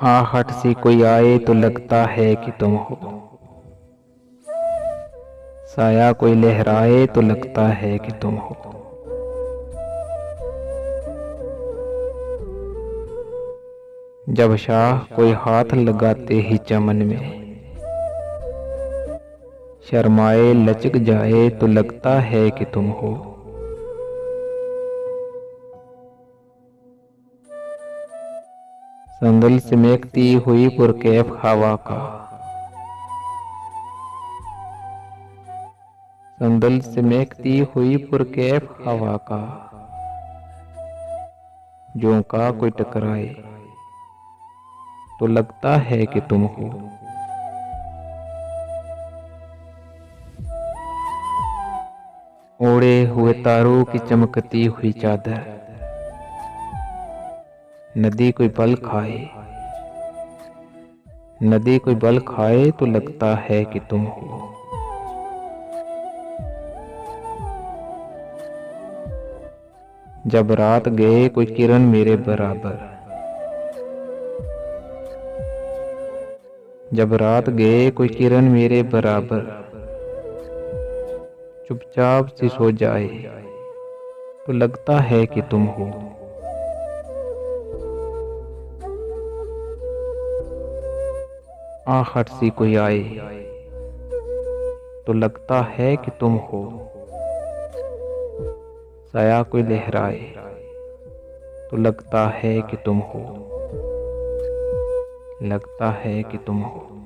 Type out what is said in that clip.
आहट से कोई आए तो लगता है कि तुम हो। साया कोई लहराए तो लगता है कि तुम हो। जब शाह कोई हाथ लगाते ही चमन में शर्माए लचक जाए तो लगता है कि तुम हो। संदल सिमटती हुई पुरकैफ हवा का, संदल सिमटती हुई पुरकैफ हवा का, झोंका कोई टकराए तो लगता है कि तुम हो। ओढ़े हुए तारों की चमकती हुई चादर, नदी कोई बल खाए, नदी कोई बल खाए तो लगता है कि तुम हो। जब रात गए कोई किरण मेरे बराबर, जब रात गए कोई किरण मेरे बराबर, चुपचाप से सो जाए तो लगता है कि तुम हो। आहट से कोई आए तो लगता है कि तुम हो। साया कोई लहराए तो लगता है कि तुम हो, लगता है कि तुम हो।